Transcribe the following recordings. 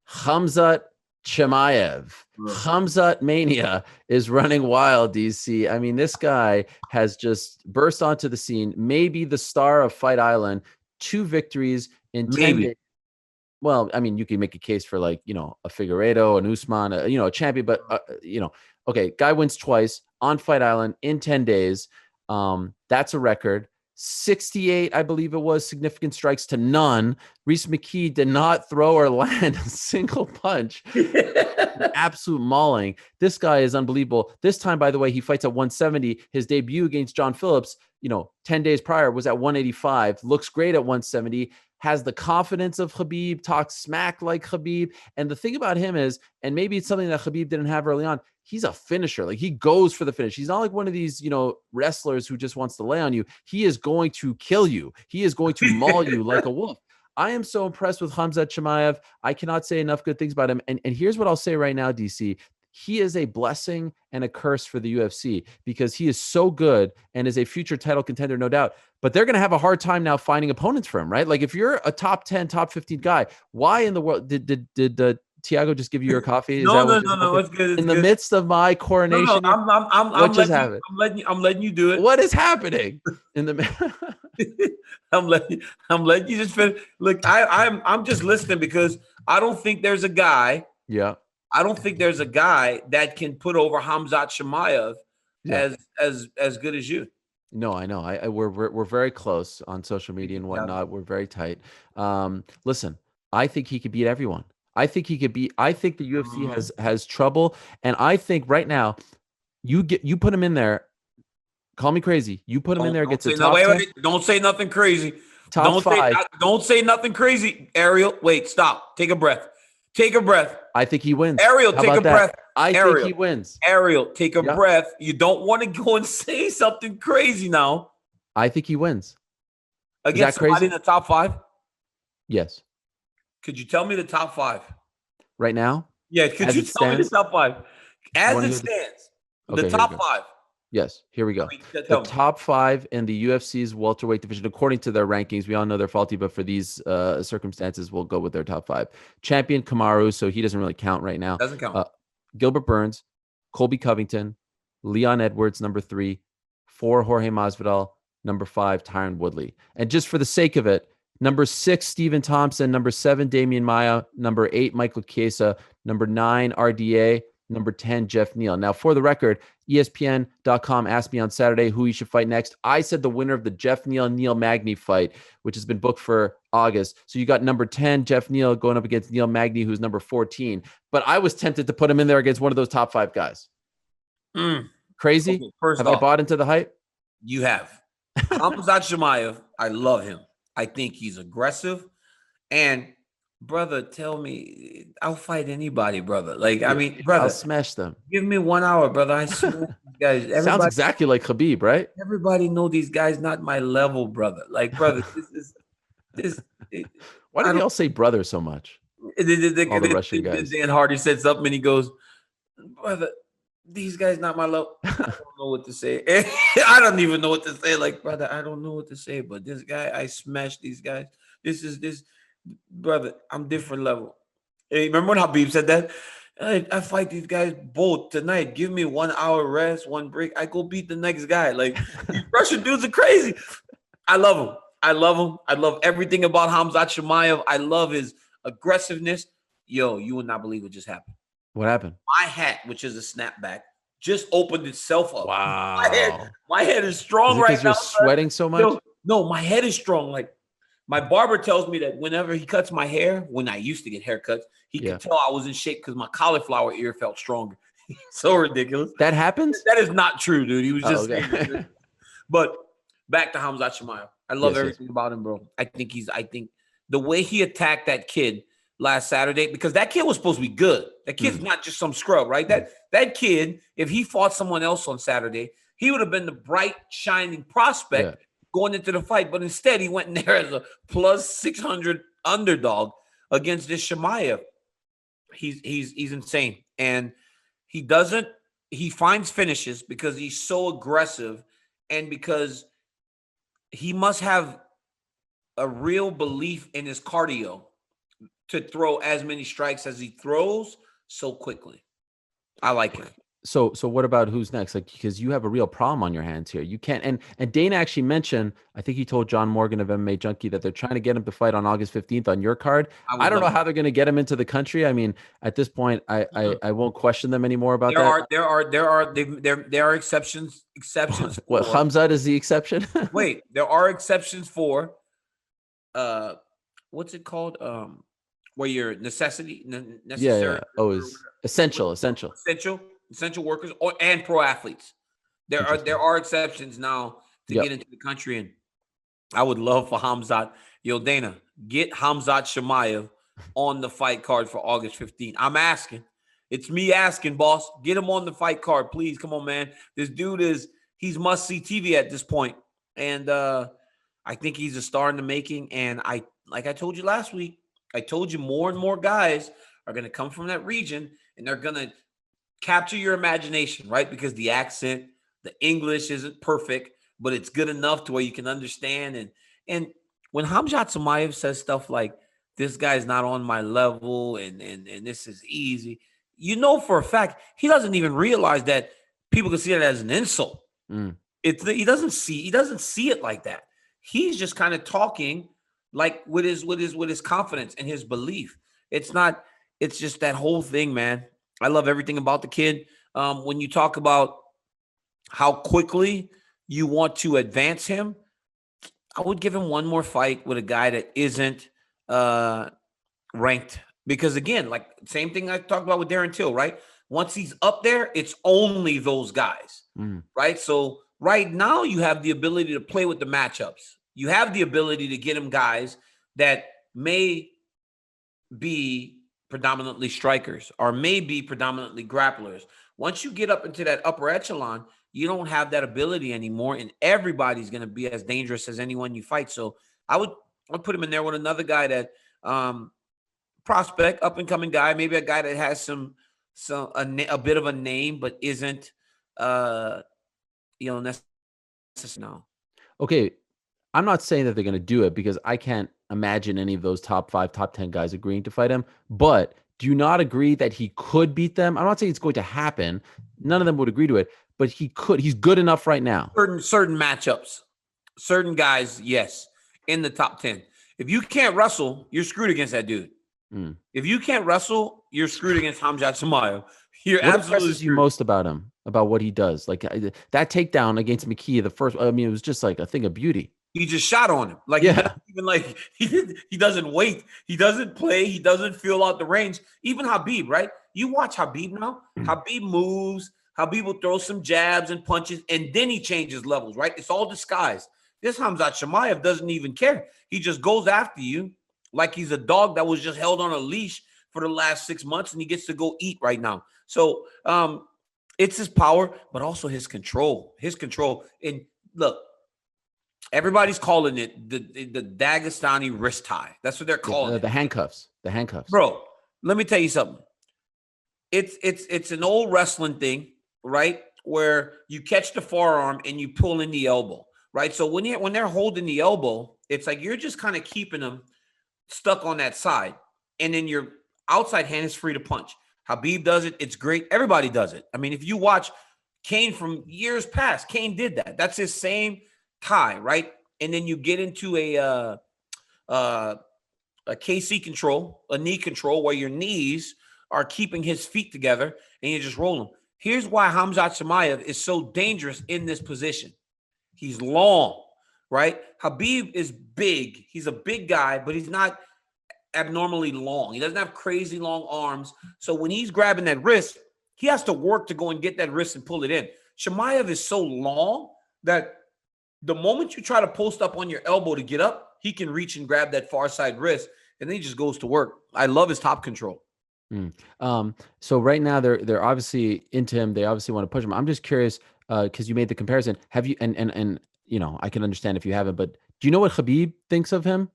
Khamzat Chimaev. Khamzat Mania is running wild, DC. I mean, this guy has just burst onto the scene, maybe the star of Fight Island, 2 victories in 10 days. Maybe. Well, I mean, you can make a case for like, a Figueiredo, an Usman, a champion, but, okay, guy wins twice on Fight Island in 10 days. That's a record. 68, I believe it was, significant strikes to none. Reese McKee did not throw or land a single punch. An absolute mauling. This guy is unbelievable. This time, by the way, he fights at 170. His debut against John Phillips, 10 days prior was at 185. Looks great at 170. Has the confidence of Khabib, talks smack like Khabib. And the thing about him is, and maybe it's something that Khabib didn't have early on, he's a finisher. Like, he goes for the finish. He's not like one of these, wrestlers who just wants to lay on you. He is going to kill you. He is going to maul you like a wolf. I am so impressed with Khamzat Chimaev. I cannot say enough good things about him. And here's what I'll say right now, DC. He is a blessing and a curse for the UFC because he is so good and is a future title contender, no doubt. But they're going to have a hard time now finding opponents for him, right? Like, if you're a top 10, top 15 guy, why in the world did Tiago just give you your coffee? Is No. It's good. It's in the midst of my coronation? I'm letting you do it. What is happening in the? I'm letting you just finish. Look, I'm just listening because I don't think there's a guy. Yeah. I don't think there's a guy that can put over Khamzat Chimaev as good as you. No, I know. We're very close on social media and whatnot. We're very tight. Listen, I think he could beat everyone. I think the UFC has trouble, and I think right now you put him in there. Call me crazy. You put him in there, gets a top 10. Wait. Don't say nothing crazy. Top 5. Don't say nothing crazy, Ariel. Wait, stop. Take a breath. I think he wins. Ariel, take a breath. I think he wins. Ariel, take a breath. You don't want to go and say something crazy now. I think he wins. Against somebody in the top 5? Yes. Could you tell me the top 5? Right now? Yeah, could you tell me the top 5? As it stands, the top 5. Yes, here we go. The top 5 in the UFC's welterweight division, according to their rankings. We all know they're faulty, but for these circumstances, we'll go with their top 5. Champion Kamaru, so he doesn't really count right now. Doesn't count. Gilbert Burns, Colby Covington, Leon Edwards, number 3, 4, Jorge Masvidal, number 5, Tyron Woodley. And just for the sake of it, number 6, Stephen Thompson, number 7, Damian Maia, number 8, Michael Chiesa, number 9, RDA, number 10, Jeff Neal. Now, for the record, ESPN.com asked me on Saturday who he should fight next. I said the winner of the Jeff Neal Magny fight, which has been booked for August. So you got number 10, Jeff Neal, going up against Neil Magny, who's number 14. But I was tempted to put him in there against one of those top 5 guys. Crazy? Okay, have I bought into the hype? You have. Khamzat Chimaev, I love him. I think he's aggressive. And brother, tell me, I'll fight anybody, brother. Like, I mean, brother, I'll smash them. Give me 1 hour, brother. I swear, guys. Sounds exactly like Khabib, right? Everybody know these guys not my level, brother. Like, brother, this. Why do they all say brother so much? All the Russian guys. Dan Hardy said something, and he goes, brother, these guys not my level. I don't know what to say. I don't even know what to say. Like, brother, I don't know what to say. But this guy, I smashed these guys. This. Brother, I'm different level. Hey, remember when Habib said that? I fight these guys both tonight. Give me 1 hour rest, 1 break. I go beat the next guy. Like, these Russian dudes are crazy. I love him. I love everything about Khamzat Chimaev. I love his aggressiveness. Yo, you would not believe what just happened. What happened? My hat, which is a snapback, just opened itself up. Wow. My head is strong right now. You're sweating so much? Yo, no, my head is strong. Like, my barber tells me that whenever he cuts my hair, when I used to get haircuts, he could tell I was in shape because my cauliflower ear felt stronger. So ridiculous. That happens? That is not true, dude. He was just saying. But back to Khamzat Chimaev. I love everything about him, bro. I think the way he attacked that kid last Saturday, because that kid was supposed to be good. That kid's not just some scrub, right? That kid, if he fought someone else on Saturday, he would have been the bright, shining prospect going into the fight, but instead he went in there as a plus 600 underdog against this Chimaev. He's insane, and he finds finishes because he's so aggressive, and because he must have a real belief in his cardio. to throw as many strikes as he throws so quickly. I like it. So what about who's next? Like, because you have a real problem on your hands here. You can't. And Dana actually mentioned, I think he told John Morgan of MMA Junkie that they're trying to get him to fight on August 15th on your card. I don't know how they're going to get him into the country. I mean, at this point, I won't question them anymore about that. There are exceptions. What, Khamzat is the exception? Wait, there are exceptions for what's it called? Where you're necessary. Yeah. Oh, is essential workers and pro athletes. There are exceptions now to get into the country, and I would love for Khamzat. Yo, Dana, get Khamzat Chimaev on the fight card for August 15th. I'm asking. It's me asking, boss. Get him on the fight card, please. Come on, man. This dude he's must-see TV at this point. And I think he's a star in the making. And like I told you last week, I told you more and more guys are going to come from that region, and they're going to capture your imagination, right? Because the accent, the English isn't perfect, but it's good enough to where you can understand. And when Khamzat Chimaev says stuff like, this guy's not on my level and this is easy, you know for a fact he doesn't even realize that people can see it as an insult. He doesn't see it like that. He's just kind of talking like with his confidence and his belief. It's just that whole thing, man. I love everything about the kid. When you talk about how quickly you want to advance him, I would give him one more fight with a guy that isn't ranked. Because again, like same thing I talked about with Darren Till, right? Once he's up there, it's only those guys, right? So right now you have the ability to play with the matchups. You have the ability to get him guys that may be predominantly strikers or maybe predominantly grapplers. Once you get up into that upper echelon, you don't have that ability anymore, and everybody's going to be as dangerous as anyone you fight. So I'd put him in there with another guy that prospect, up and coming guy, maybe a guy that has a bit of a name but isn't necessarily. No. Okay, I'm not saying that they're going to do it because I can't imagine any of those top 5, top 10 guys agreeing to fight him. But do you not agree that he could beat them? I'm not saying it's going to happen. None of them would agree to it, but he could. He's good enough right now. Certain matchups, certain guys, yes, in the top 10. If you can't wrestle, you're screwed against that dude. If you can't wrestle, you're screwed against Khamzat Chimaev. What impresses you most about him, about what he does? Like that takedown against McKee, the first, I mean, it was just like a thing of beauty. He just shot on him. Like, he doesn't wait. He doesn't play. He doesn't feel out the range. Even Khabib, right? You watch Khabib now. Khabib moves. Khabib will throw some jabs and punches, and then he changes levels, right? It's all disguised. This Khamzat Chimaev doesn't even care. He just goes after you like he's a dog that was just held on a leash for the last 6 months, and he gets to go eat right now. So it's his power, but also his control. And look, everybody's calling it the Dagestani wrist tie. That's what they're calling it. The handcuffs. Bro, let me tell you something. It's an old wrestling thing, right? Where you catch the forearm and you pull in the elbow, right? So when they're holding the elbow, it's like you're just kind of keeping them stuck on that side. And then your outside hand is free to punch. Khabib does it. It's great. Everybody does it. I mean, if you watch Kane from years past, Kane did that. That's his same tie, right? And then you get into a KC control, a knee control, where your knees are keeping his feet together and you just roll them. Here's why Khamzat Chimaev is so dangerous in this position. He's long, right? Khabib is big. He's a big guy, but he's not abnormally long. He doesn't have crazy long arms. So when he's grabbing that wrist, he has to work to go and get that wrist and pull it in. Chimaev is so long that the moment you try to post up on your elbow to get up, he can reach and grab that far side wrist, and then he just goes to work. I love his top control. So right now they're obviously into him. They obviously want to push him. I'm just curious because you made the comparison. Have you and you know, I can understand if you haven't, but do you know what Khabib thinks of him?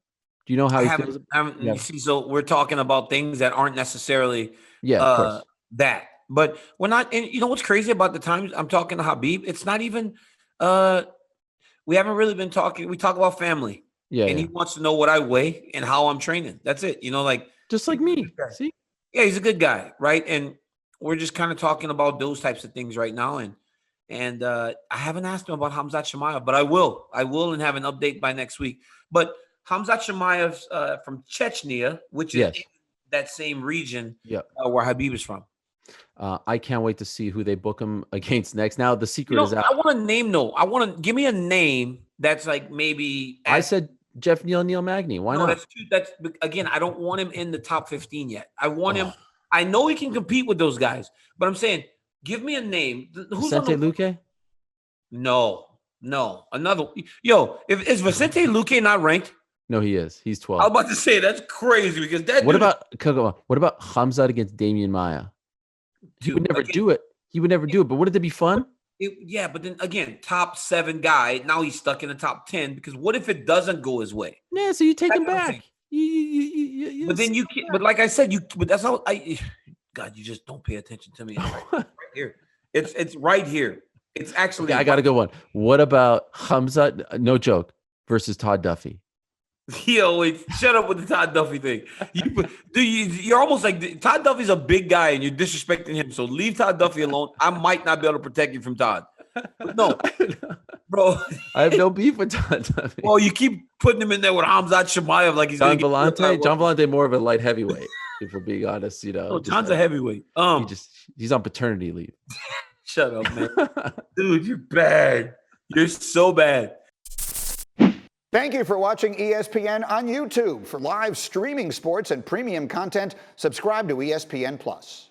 Do you know how he feels? You see, so we're talking about things that aren't necessarily that. But we're not, and you know what's crazy about the times I'm talking to Khabib? It's not even we haven't really been talking. We talk about family. And he wants to know what I weigh and how I'm training. That's it. You know, like Just like me. See? Yeah, he's a good guy, right? And we're just kind of talking about those types of things right now. And I haven't asked him about Khamzat Chimaev, but I will. I will and have an update by next week. But Khamzat Chimaev's from Chechnya, which is in that same region where Habib is from. I can't wait to see who they book him against next. Now the secret is out. I want a name. No, I want to give me a name that's like maybe. I said Jeff Neal Magny. Why not? That's again. I don't want him in the top 15 yet. I want him. I know he can compete with those guys, but I'm saying, give me a name. Who's Vicente Luque? No. Another. Yo, is Vicente Luque not ranked? No, he is. He's 12. I was about to say that's crazy because that. What about Khamzat against Damian Maia? He would never do it. But wouldn't it be fun? But then again, top 7 guy. Now he's stuck in the top 10 because what if it doesn't go his way? Yeah, so you take him back. But then you can't. But like I said, But that's how God, you just don't pay attention to me. Right here. It's right here. It's actually. I got a good one. What about Khamzat? No joke. Versus Todd Duffy. Yo, wait, shut up with the Todd Duffy thing. You're almost like Todd Duffy's a big guy and you're disrespecting him. So leave Todd Duffy alone. I might not be able to protect you from Todd. But no, bro. I have no beef with Todd Duffy. Well, you keep putting him in there with Khamzat Chimaev like he's John Vellante more of a light heavyweight, if we're being honest. John's a heavyweight. He's on paternity leave. Shut up, man. Dude, you're bad. You're so bad. Thank you for watching ESPN on YouTube. For live streaming sports and premium content, subscribe to ESPN+.